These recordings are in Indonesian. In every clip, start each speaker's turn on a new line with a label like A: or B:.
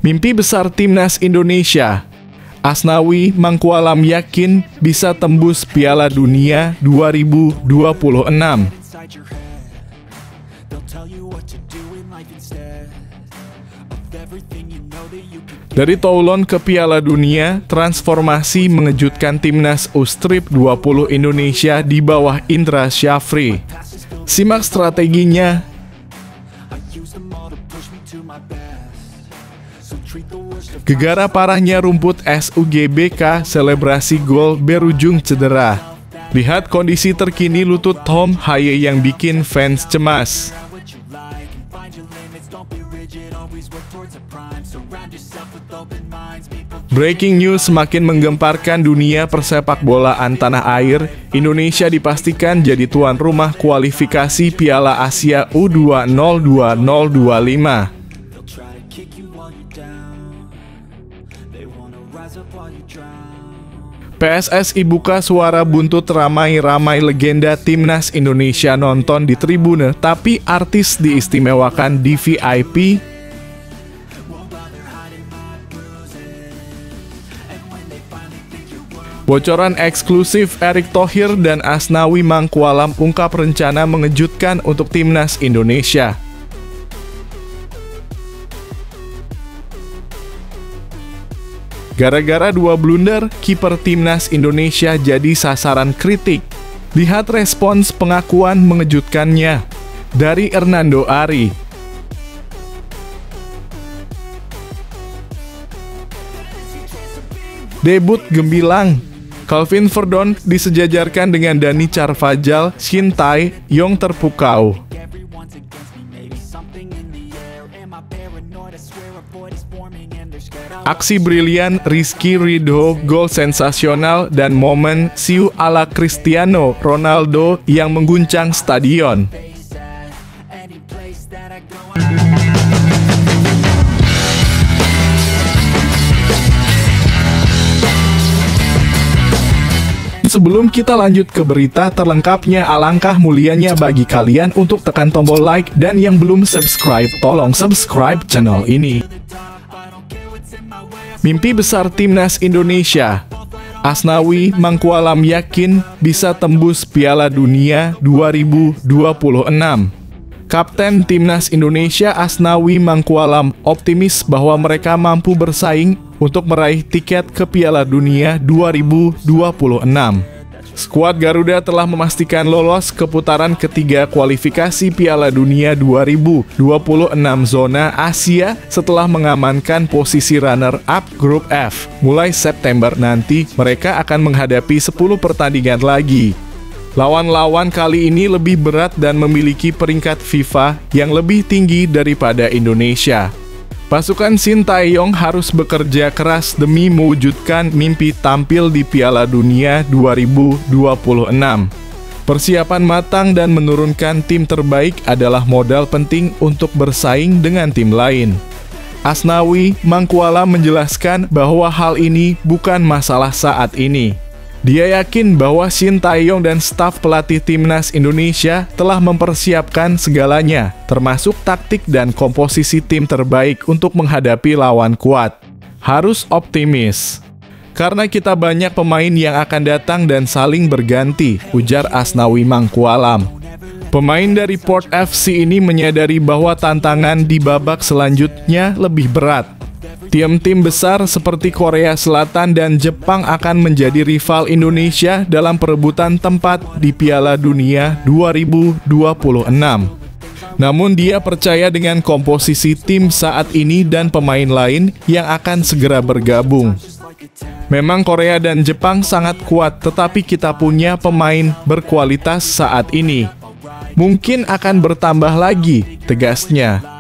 A: Mimpi besar Timnas Indonesia. Asnawi Mangkualam yakin bisa tembus Piala Dunia 2026. Dari Toulon ke Piala Dunia, transformasi mengejutkan Timnas U-Strip 20 Indonesia di bawah Indra Syafri. Simak strateginya. Gegara parahnya rumput SUGBK, selebrasi gol berujung cedera. Lihat kondisi terkini lutut Tom Haye yang bikin fans cemas. Breaking news semakin menggemparkan dunia persepak bolaan tanah air. Indonesia dipastikan jadi tuan rumah kualifikasi Piala Asia U20 2025. PSSI buka suara buntut, ramai-ramai legenda Timnas Indonesia nonton di tribune, tapi artis diistimewakan di VIP. Bocoran eksklusif, Erick Thohir dan Asnawi Mangkualam ungkap rencana mengejutkan untuk Timnas Indonesia. Gara-gara dua blunder, kiper Timnas Indonesia jadi sasaran kritik. Lihat respons pengakuan mengejutkannya dari Hernando Ari. Debut gemilang, Calvin Verdonk disejajarkan dengan Dani Carvajal, Shin Tae-yong terpukau. Aksi brilian Rizky Ridho, gol sensasional dan momen siu ala Cristiano Ronaldo yang mengguncang stadion. Sebelum kita lanjut ke berita terlengkapnya, alangkah mulianya bagi kalian untuk tekan tombol like, dan yang belum subscribe, tolong subscribe channel ini. Mimpi besar Timnas Indonesia. Asnawi Mangkualam yakin bisa tembus Piala Dunia 2026. Kapten Timnas Indonesia Asnawi Mangkualam optimis bahwa mereka mampu bersaing untuk meraih tiket ke Piala Dunia 2026. Skuad Garuda telah memastikan lolos ke putaran ketiga kualifikasi Piala Dunia 2026 zona Asia setelah mengamankan posisi runner-up grup F. Mulai September nanti, mereka akan menghadapi 10 pertandingan lagi. Lawan-lawan kali ini lebih berat dan memiliki peringkat FIFA yang lebih tinggi daripada Indonesia. Pasukan Shin Tae-yong harus bekerja keras demi mewujudkan mimpi tampil di Piala Dunia 2026. Persiapan matang dan menurunkan tim terbaik adalah modal penting untuk bersaing dengan tim lain. Asnawi Mangkualam menjelaskan bahwa hal ini bukan masalah saat ini. Dia yakin bahwa Shin Tae-yong dan staf pelatih Timnas Indonesia telah mempersiapkan segalanya, termasuk taktik dan komposisi tim terbaik untuk menghadapi lawan kuat. Harus optimis, karena kita banyak pemain yang akan datang dan saling berganti, ujar Asnawi Mangkualam. Pemain dari Port FC ini menyadari bahwa tantangan di babak selanjutnya lebih berat. Tim-tim besar seperti Korea Selatan dan Jepang akan menjadi rival Indonesia dalam perebutan tempat di Piala Dunia 2026. Namun dia percaya dengan komposisi tim saat ini dan pemain lain yang akan segera bergabung. Memang Korea dan Jepang sangat kuat, tetapi kita punya pemain berkualitas saat ini. Mungkin akan bertambah lagi, tegasnya.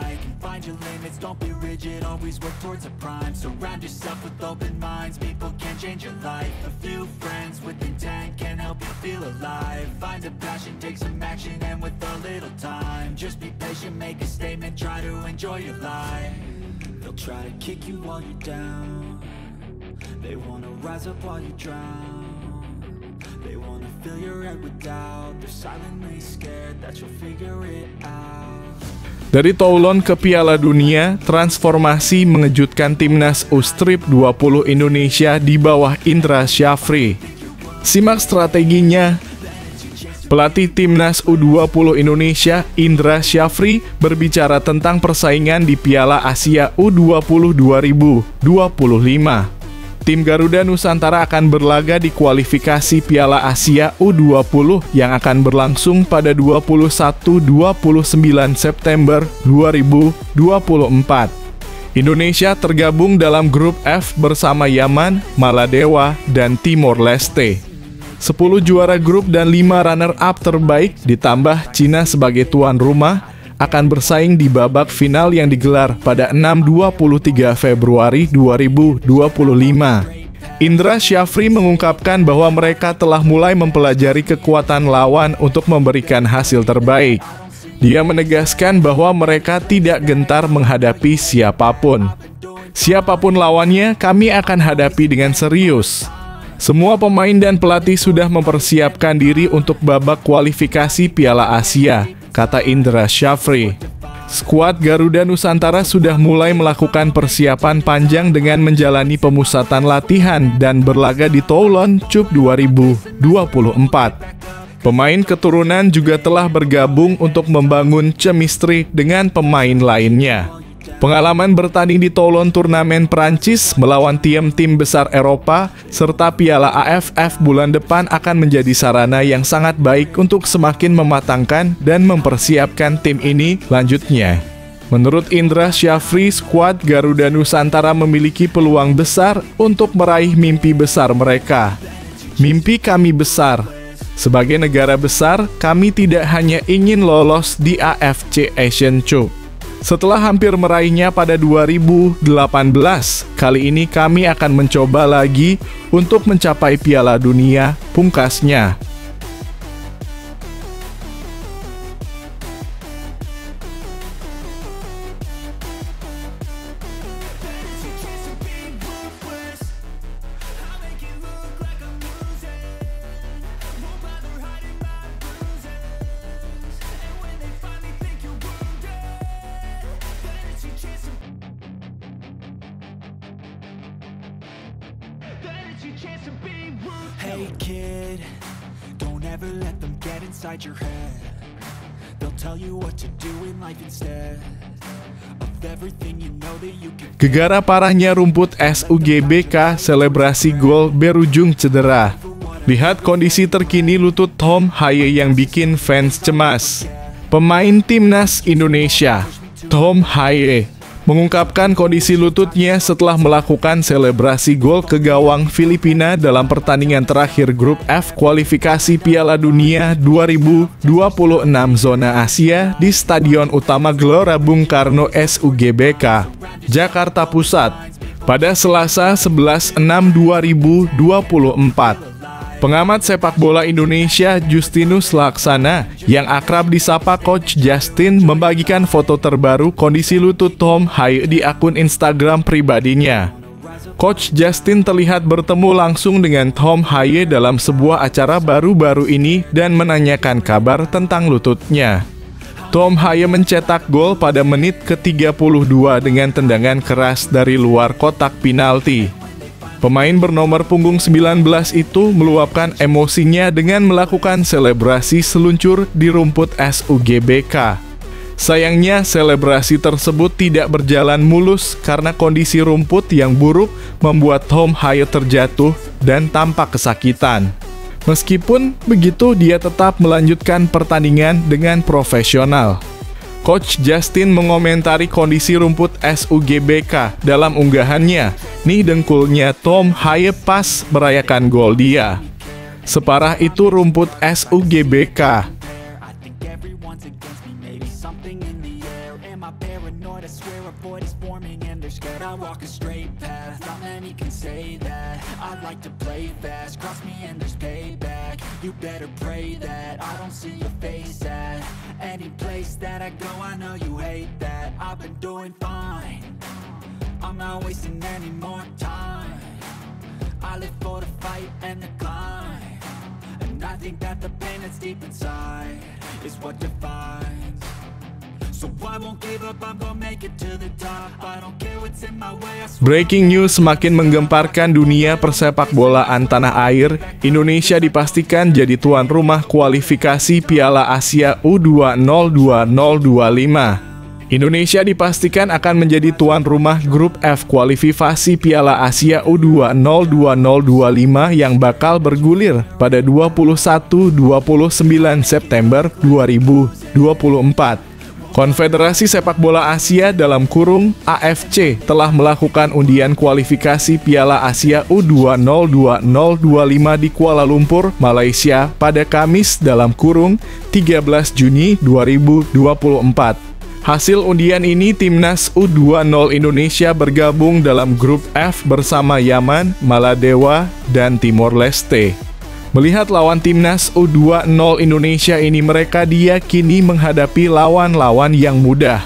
B: They wanna fill your head with doubt. They're silently scared that you'll figure it out.
A: Dari Toulon ke Piala Dunia, transformasi mengejutkan timnas U-Strip 20 Indonesia di bawah Indra Syafri. Simak strateginya. Pelatih timnas U20 Indonesia, Indra Syafri, berbicara tentang persaingan di Piala Asia U20 2025. Tim Garuda Nusantara akan berlaga di kualifikasi Piala Asia U20 yang akan berlangsung pada 21-29 September 2024. Indonesia tergabung dalam grup F bersama Yaman, Maladewa, dan Timor Leste. 10 juara grup dan 5 runner-up terbaik ditambah Cina sebagai tuan rumah akan bersaing di babak final yang digelar pada 6-23 Februari 2025. Indra Syafri mengungkapkan bahwa mereka telah mulai mempelajari kekuatan lawan untuk memberikan hasil terbaik. Dia menegaskan bahwa mereka tidak gentar menghadapi siapapun. Siapapun lawannya, kami akan hadapi dengan serius. Semua pemain dan pelatih sudah mempersiapkan diri untuk babak kualifikasi Piala Asia, kata Indra Syafri. Skuad Garuda Nusantara sudah mulai melakukan persiapan panjang dengan menjalani pemusatan latihan dan berlaga di Toulon Cup 2024. Pemain keturunan juga telah bergabung untuk membangun chemistry dengan pemain lainnya. Pengalaman bertanding di Toulon turnamen Prancis melawan tim-tim besar Eropa serta Piala AFF bulan depan akan menjadi sarana yang sangat baik untuk semakin mematangkan dan mempersiapkan tim ini lanjutnya. Menurut Indra Syafri, skuad Garuda Nusantara memiliki peluang besar untuk meraih mimpi besar mereka. Mimpi kami besar. Sebagai negara besar, kami tidak hanya ingin lolos di AFC Asian Cup. Setelah hampir meraihnya pada 2018, kali ini kami akan mencoba lagi untuk mencapai Piala Dunia, pungkasnya.
B: Hey kid, don't ever let them get inside your head. They'll tell you what to do in life instead of everything you know that you can.
A: Gegara parahnya rumput SUGBK, selebrasi gol berujung cedera. Lihat kondisi terkini lutut Tom Haye yang bikin fans cemas. Pemain timnas Indonesia, Tom Haye, mengungkapkan kondisi lututnya setelah melakukan selebrasi gol ke gawang Filipina dalam pertandingan terakhir grup F kualifikasi Piala Dunia 2026 zona Asia di Stadion Utama Gelora Bung Karno SUGBK, Jakarta Pusat, pada Selasa 11/6/2024. Pengamat sepak bola Indonesia Justinus Laksana yang akrab disapa Coach Justin membagikan foto terbaru kondisi lutut Tom Haye di akun Instagram pribadinya. Coach Justin terlihat bertemu langsung dengan Tom Haye dalam sebuah acara baru-baru ini dan menanyakan kabar tentang lututnya. Tom Haye mencetak gol pada menit ke-32 dengan tendangan keras dari luar kotak penalti. Pemain bernomor punggung 19 itu meluapkan emosinya dengan melakukan selebrasi seluncur di rumput SUGBK. Sayangnya, selebrasi tersebut tidak berjalan mulus karena kondisi rumput yang buruk membuat Tom Haye terjatuh dan tampak kesakitan. Meskipun begitu, dia tetap melanjutkan pertandingan dengan profesional. Coach Justin mengomentari kondisi rumput SUGBK dalam unggahannya. Nih dengkulnya Tom Haye pas merayakan gol dia. Separah itu rumput SUGBK.
B: You better pray that I don't see your face at any place that I go. I know you hate that. I've been doing fine. I'm not wasting any more time. I live for the fight and the climb, and I think that the pain that's deep inside is what defines. So I won't give up, I'm gonna make it to the top. I don't care what's in my way, I swear.
A: Breaking news semakin menggemparkan dunia persepak bolaan tanah air. Indonesia dipastikan jadi tuan rumah kualifikasi Piala Asia U20 2025. Indonesia dipastikan akan menjadi tuan rumah grup F kualifikasi Piala Asia U20 2025 yang bakal bergulir pada 21-29 September 2024. Konfederasi Sepak Bola Asia dalam kurung AFC telah melakukan undian kualifikasi Piala Asia U20 2025 di Kuala Lumpur, Malaysia pada Kamis dalam kurung 13 Juni 2024. Hasil undian ini, Timnas U20 Indonesia bergabung dalam grup F bersama Yaman, Maladewa, dan Timor Leste. Melihat lawan Timnas U20 Indonesia ini, mereka diyakini menghadapi lawan-lawan yang mudah.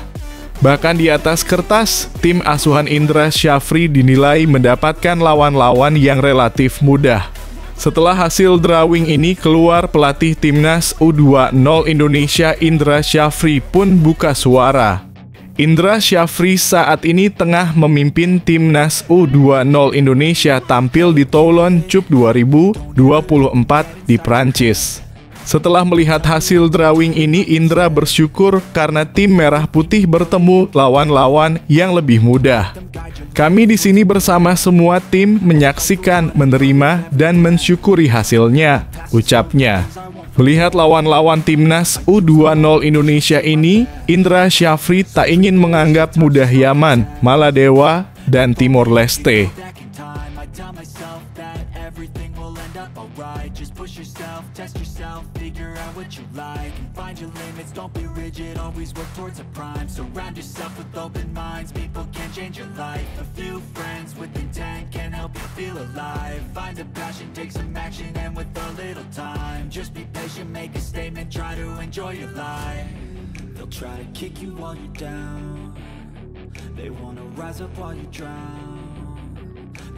A: Bahkan di atas kertas, tim asuhan Indra Syafri dinilai mendapatkan lawan-lawan yang relatif mudah. Setelah hasil drawing ini keluar, pelatih Timnas U20 Indonesia Indra Syafri pun buka suara. Indra Syafri saat ini tengah memimpin Timnas U20 Indonesia tampil di Toulon Cup 2024 di Prancis. Setelah melihat hasil drawing ini, Indra bersyukur karena tim Merah Putih bertemu lawan-lawan yang lebih mudah. Kami di sini bersama semua tim menyaksikan, menerima, dan mensyukuri hasilnya, ucapnya. Melihat lawan-lawan Timnas U20 Indonesia ini, Indra Syafri tak ingin menganggap mudah Yaman, Maladewa, dan Timor Leste.
B: Just push yourself, test yourself, figure out what you like and find your limits, don't be rigid, always work towards a prime. Surround yourself with open minds, people can change your life. A few friends with intent can help you feel alive. Find a passion, take some action, and with a little time, just be patient, make a statement, try to enjoy your life. They'll try to kick you while you're down, they wanna rise up while you drown.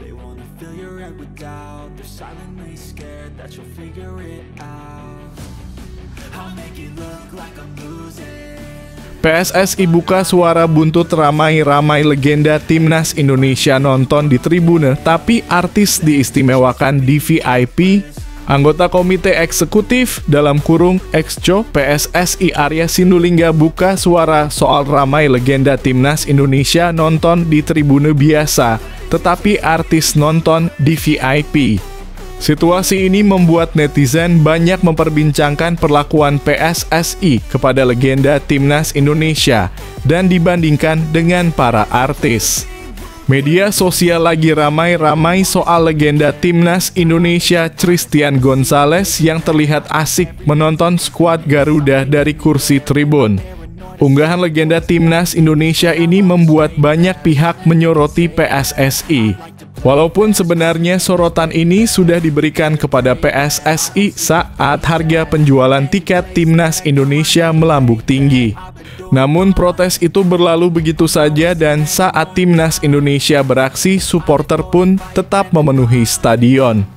B: They wanna fill your head with doubt. They're silently scared that you'll figure it out. I'll make it look like I'm losing.
A: PSSI buka suara buntut ramai-ramai legenda Timnas Indonesia nonton di tribune, tapi artis diistimewakan di VIP. Anggota Komite Eksekutif dalam kurung Exco PSSI Arya Sinulinga buka suara soal ramai legenda Timnas Indonesia nonton di tribune biasa, tetapi artis nonton di VIP. Situasi ini membuat netizen banyak memperbincangkan perlakuan PSSI kepada legenda Timnas Indonesia dan dibandingkan dengan para artis. Media sosial lagi ramai-ramai soal legenda Timnas Indonesia Christian Gonzalez yang terlihat asik menonton skuad Garuda dari kursi tribun. Unggahan legenda Timnas Indonesia ini membuat banyak pihak menyoroti PSSI. Walaupun sebenarnya sorotan ini sudah diberikan kepada PSSI saat harga penjualan tiket Timnas Indonesia melambung tinggi. Namun protes itu berlalu begitu saja dan saat Timnas Indonesia beraksi, supporter pun tetap memenuhi stadion.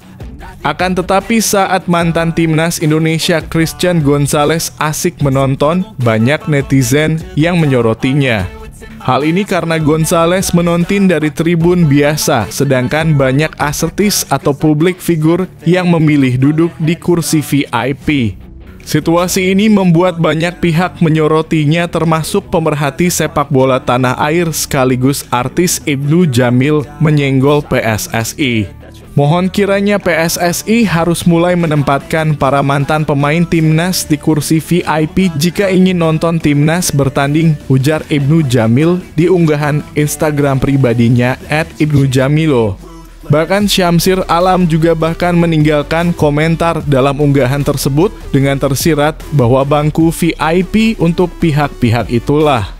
A: Akan tetapi saat mantan Timnas Indonesia Christian Gonzalez asik menonton, banyak netizen yang menyorotinya. Hal ini karena Gonzalez menonton dari tribun biasa, sedangkan banyak artis atau publik figur yang memilih duduk di kursi VIP. Situasi ini membuat banyak pihak menyorotinya, termasuk pemerhati sepak bola tanah air sekaligus artis Ibnu Jamil menyenggol PSSI. Mohon kiranya PSSI harus mulai menempatkan para mantan pemain Timnas di kursi VIP jika ingin nonton Timnas bertanding, ujar Ibnu Jamil di unggahan Instagram pribadinya @ibnujamilo. Bahkan Syamsir Alam juga bahkan meninggalkan komentar dalam unggahan tersebut dengan tersirat bahwa bangku VIP untuk pihak-pihak itulah.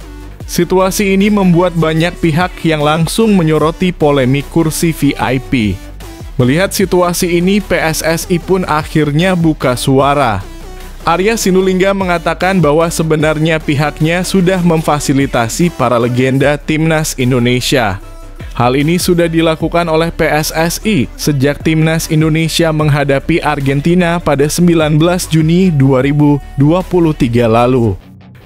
A: Situasi ini membuat banyak pihak yang langsung menyoroti polemik kursi VIP. Melihat situasi ini, PSSI pun akhirnya buka suara. Arya Sinulinga mengatakan bahwa sebenarnya pihaknya sudah memfasilitasi para legenda Timnas Indonesia. Hal ini sudah dilakukan oleh PSSI sejak Timnas Indonesia menghadapi Argentina pada 19 Juni 2023 lalu.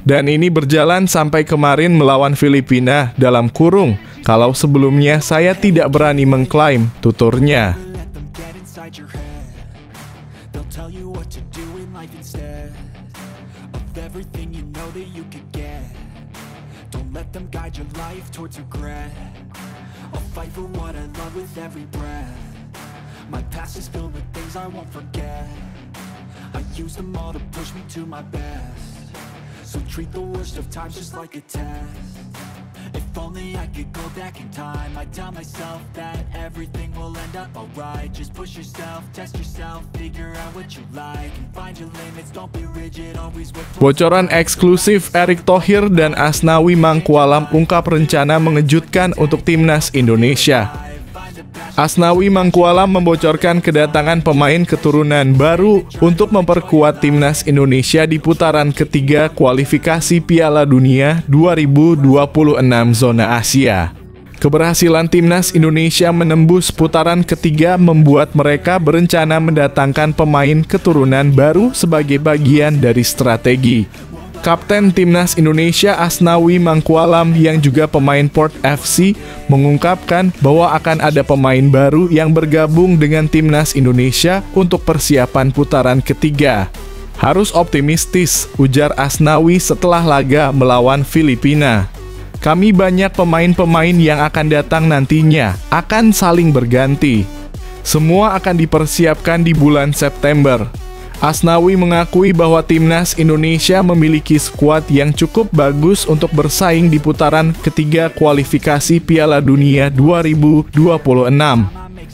A: Dan ini berjalan sampai kemarin melawan Filipina dalam kurung, kalau sebelumnya saya tidak berani mengklaim, tuturnya.
B: Let them get inside your head. They'll tell you what to do in life instead of everything you know that you could get. Don't let them guide your life towards regret. I'll fight for what I love with every breath. My past is filled with things I won't forget. I use them all to push me to my best. So treat the worst of times just like a test. If only I could go back in time, I'd tell myself that everything will end up alright. Just push yourself, test yourself, figure out what you like, and find your limits, don't be rigid, always work towards.
A: Bocoran eksklusif Erick Thohir dan Asnawi Mangkualam ungkap rencana mengejutkan untuk timnas Indonesia. Asnawi Mangkualam membocorkan kedatangan pemain keturunan baru untuk memperkuat timnas Indonesia di putaran ketiga kualifikasi Piala Dunia 2026 zona Asia. Keberhasilan timnas Indonesia menembus putaran ketiga membuat mereka berencana mendatangkan pemain keturunan baru sebagai bagian dari strategi. Kapten Timnas Indonesia Asnawi Mangkualam yang juga pemain Port FC mengungkapkan bahwa akan ada pemain baru yang bergabung dengan Timnas Indonesia untuk persiapan putaran ketiga. Harus optimistis, ujar Asnawi setelah laga melawan Filipina. Kami banyak pemain-pemain yang akan datang nantinya, akan saling berganti. Semua akan dipersiapkan di bulan September. Asnawi mengakui bahwa timnas Indonesia memiliki skuad yang cukup bagus untuk bersaing di putaran ketiga kualifikasi Piala Dunia 2026.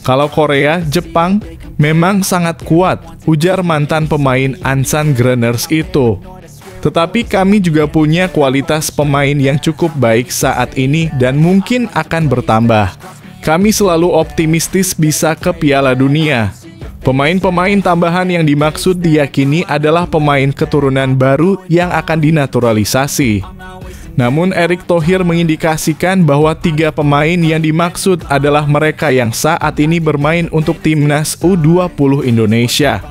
A: Kalau Korea, Jepang memang sangat kuat, ujar mantan pemain Ansan Greners itu. Tetapi kami juga punya kualitas pemain yang cukup baik saat ini dan mungkin akan bertambah. Kami selalu optimistis bisa ke Piala Dunia. Pemain-pemain tambahan yang dimaksud diyakini adalah pemain keturunan baru yang akan dinaturalisasi. Namun Erick Thohir mengindikasikan bahwa 3 pemain yang dimaksud adalah mereka yang saat ini bermain untuk timnas U20 Indonesia.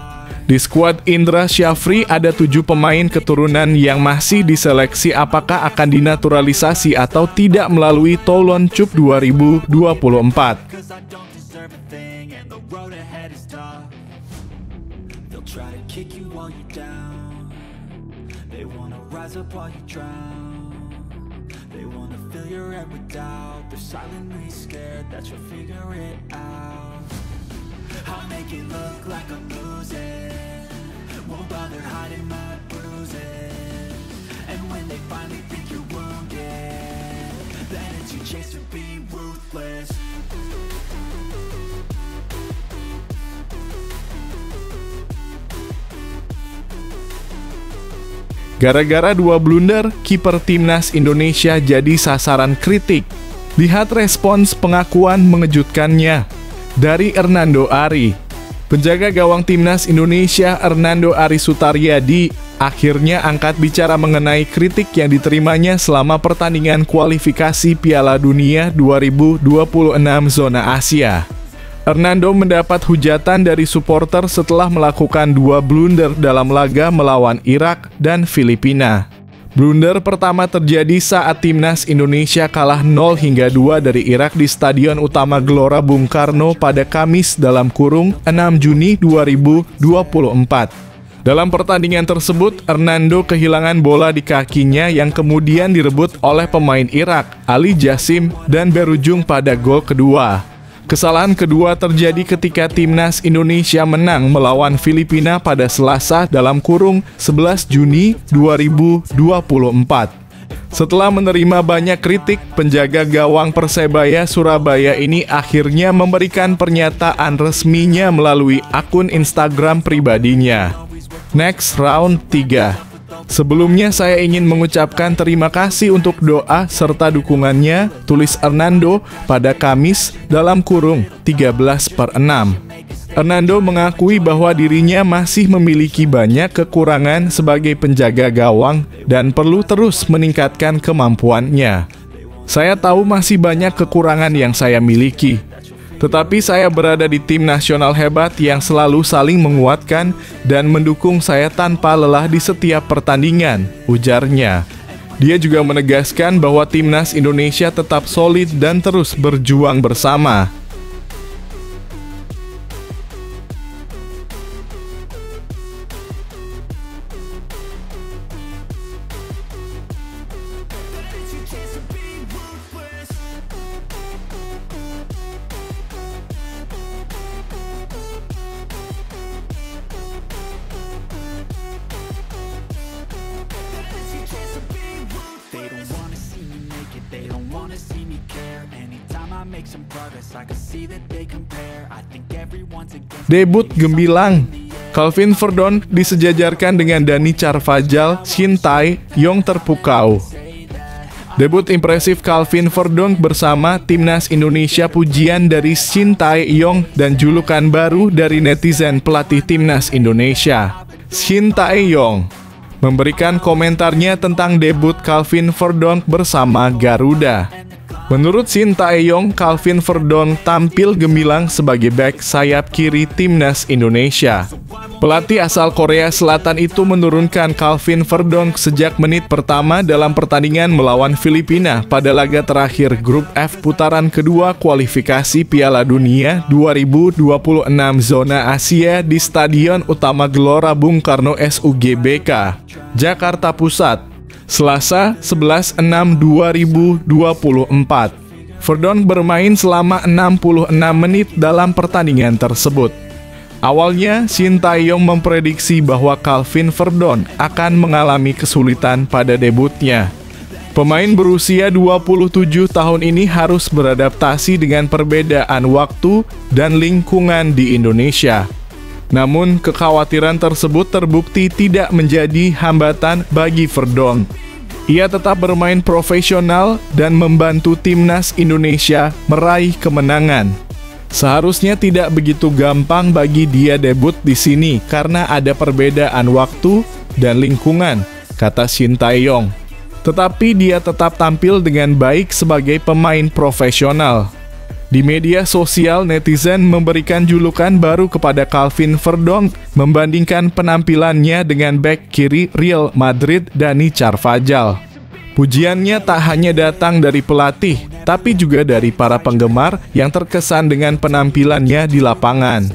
A: Di skuad Indra Syafri ada 7 pemain keturunan yang masih diseleksi apakah akan dinaturalisasi atau tidak melalui Toulon Cup 2024.
B: Try to kick you while you're down. They wanna rise up while you drown. They wanna fill your head with doubt. They're silently scared that you'll figure it out. I'll make it look like I'm losing. Won't bother hiding my bruises. And when they finally think you're wounded, then it's your chance to be ruthless.
A: Gara-gara 2 blunder, kiper timnas Indonesia jadi sasaran kritik. Lihat respons pengakuan mengejutkannya dari Hernando Ari. Penjaga gawang timnas Indonesia Hernando Ari Sutaryadi akhirnya angkat bicara mengenai kritik yang diterimanya selama pertandingan kualifikasi Piala Dunia 2026 zona Asia. Hernando mendapat hujatan dari supporter setelah melakukan 2 blunder dalam laga melawan Irak dan Filipina. Blunder pertama terjadi saat timnas Indonesia kalah 0-2 dari Irak di Stadion Utama Gelora Bung Karno pada Kamis dalam kurung 6 Juni 2024. Dalam pertandingan tersebut, Hernando kehilangan bola di kakinya yang kemudian direbut oleh pemain Irak, Ali Jassim, dan berujung pada gol kedua. Kesalahan kedua terjadi ketika timnas Indonesia menang melawan Filipina pada Selasa dalam kurung 11 Juni 2024. Setelah menerima banyak kritik, penjaga gawang Persebaya Surabaya ini akhirnya memberikan pernyataan resminya melalui akun Instagram pribadinya. Next round 3. Sebelumnya saya ingin mengucapkan terima kasih untuk doa serta dukungannya, tulis Hernando pada Kamis dalam kurung 13/6. Hernando mengakui bahwa dirinya masih memiliki banyak kekurangan sebagai penjaga gawang dan perlu terus meningkatkan kemampuannya. Saya tahu masih banyak kekurangan yang saya miliki. Tetapi saya berada di tim nasional hebat yang selalu saling menguatkan dan mendukung saya tanpa lelah di setiap pertandingan, ujarnya. Dia juga menegaskan bahwa timnas Indonesia tetap solid dan terus berjuang bersama. Debut gemilang, Calvin Verdon disejajarkan dengan Dani Carvajal, Shin Tae-yong terpukau. Debut impresif Calvin Verdon bersama timnas Indonesia, pujian dari Shin Tae-yong dan julukan baru dari netizen pelatih timnas Indonesia. Shin Tae-yong memberikan komentarnya tentang debut Calvin Verdon bersama Garuda. Menurut Shin Tae-yong, Calvin Verdon tampil gemilang sebagai bek sayap kiri timnas Indonesia. Pelatih asal Korea Selatan itu menurunkan Calvin Verdon sejak menit pertama dalam pertandingan melawan Filipina pada laga terakhir Grup F putaran kedua kualifikasi Piala Dunia 2026 zona Asia di Stadion Utama Gelora Bung Karno SUGBK, Jakarta Pusat, Selasa 11/6/2024. Verdon bermain selama 66 menit dalam pertandingan tersebut. Awalnya, Shin Tae-yong memprediksi bahwa Calvin Verdon akan mengalami kesulitan pada debutnya. Pemain berusia 27 tahun ini harus beradaptasi dengan perbedaan waktu dan lingkungan di Indonesia. Namun, kekhawatiran tersebut terbukti tidak menjadi hambatan bagi Verdon. Ia tetap bermain profesional dan membantu timnas Indonesia meraih kemenangan. Seharusnya tidak begitu gampang bagi dia debut di sini karena ada perbedaan waktu dan lingkungan, kata Shin Tae-yong. Tetapi dia tetap tampil dengan baik sebagai pemain profesional. Di media sosial, netizen memberikan julukan baru kepada Calvin Verdon membandingkan penampilannya dengan bek kiri Real Madrid Dani Carvajal. Pujiannya tak hanya datang dari pelatih, tapi juga dari para penggemar yang terkesan dengan penampilannya di lapangan.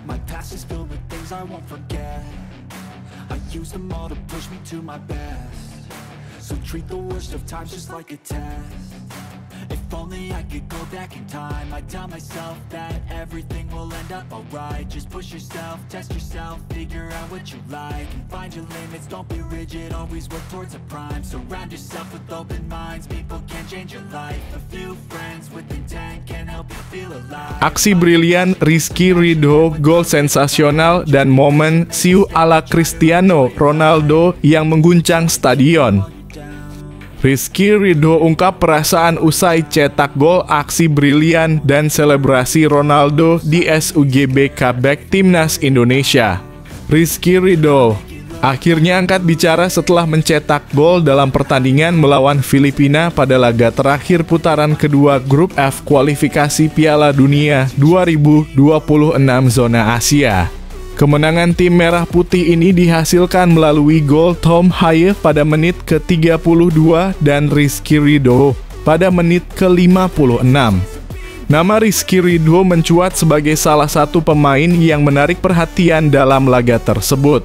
B: My past is filled with things I won't forget. I use them all to push me to my best. So treat the worst of times just like a test. If only I could go back in time, I'd tell myself that everything will end up alright. Just push yourself, test yourself, figure out what you like, and find your limits, don't be rigid, always work towards a prime. Surround yourself with open minds, people can change your life. A few friends with intent can help you feel alive.
A: Aksi brilian Rizky Ridho, gol sensasional, dan momen siu ala Cristiano Ronaldo yang mengguncang stadion. Rizky Ridho ungkap perasaan usai cetak gol, aksi brilian, dan selebrasi Ronaldo di SUGBK back timnas Indonesia. Rizky Ridho akhirnya angkat bicara setelah mencetak gol dalam pertandingan melawan Filipina pada laga terakhir putaran kedua Grup F kualifikasi Piala Dunia 2026 zona Asia. Kemenangan tim merah putih ini dihasilkan melalui gol Tom Haye pada menit ke-32 dan Rizky Ridho pada menit ke-56. Nama Rizky Ridho mencuat sebagai salah satu pemain yang menarik perhatian dalam laga tersebut.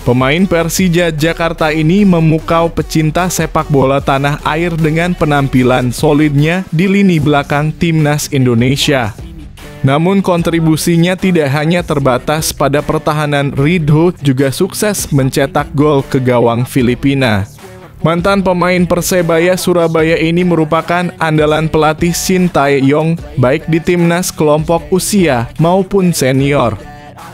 A: Pemain Persija Jakarta ini memukau pecinta sepak bola tanah air dengan penampilan solidnya di lini belakang timnas Indonesia. Namun kontribusinya tidak hanya terbatas pada pertahanan. Ridho juga sukses mencetak gol ke gawang Filipina. Mantan pemain Persebaya Surabaya ini merupakan andalan pelatih Shin Tae-yong baik di timnas kelompok usia maupun senior.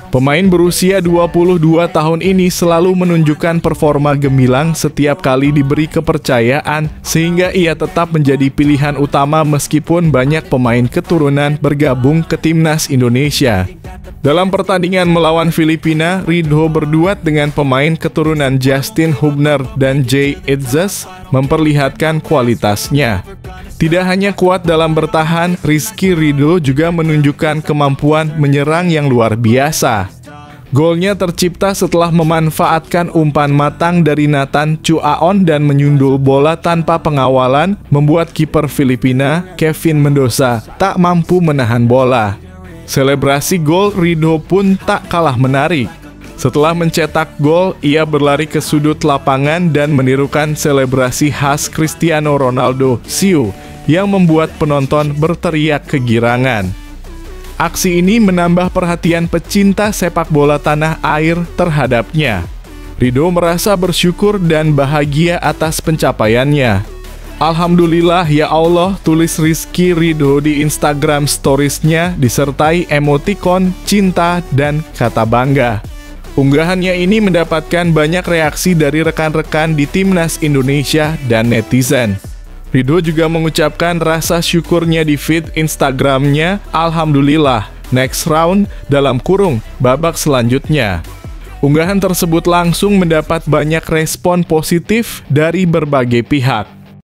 A: Pemain berusia 22 tahun ini selalu menunjukkan performa gemilang setiap kali diberi kepercayaan, sehingga ia tetap menjadi pilihan utama meskipun banyak pemain keturunan bergabung ke timnas Indonesia. Dalam pertandingan melawan Filipina, Ridho berduet dengan pemain keturunan Justin Hubner dan Jay Itzes memperlihatkan kualitasnya. Tidak hanya kuat dalam bertahan, Rizky Ridho juga menunjukkan kemampuan menyerang yang luar biasa. Golnya tercipta setelah memanfaatkan umpan matang dari Nathan Chuaon dan menyundul bola tanpa pengawalan, membuat kiper Filipina, Kevin Mendoza, tak mampu menahan bola. Selebrasi gol Ridho pun tak kalah menarik. Setelah mencetak gol, ia berlari ke sudut lapangan dan menirukan selebrasi khas Cristiano Ronaldo, Siu, yang membuat penonton berteriak kegirangan. Aksi ini menambah perhatian pecinta sepak bola tanah air terhadapnya. Ridho merasa bersyukur dan bahagia atas pencapaiannya. Alhamdulillah ya Allah, tulis Rizky Ridho di Instagram Stories-nya disertai emotikon, cinta, dan kata bangga. Unggahannya ini mendapatkan banyak reaksi dari rekan-rekan di timnas Indonesia dan netizen. Ridho juga mengucapkan rasa syukurnya di feed Instagramnya, Alhamdulillah, next round, dalam kurung, babak selanjutnya. Unggahan tersebut langsung mendapat banyak respon positif dari berbagai pihak.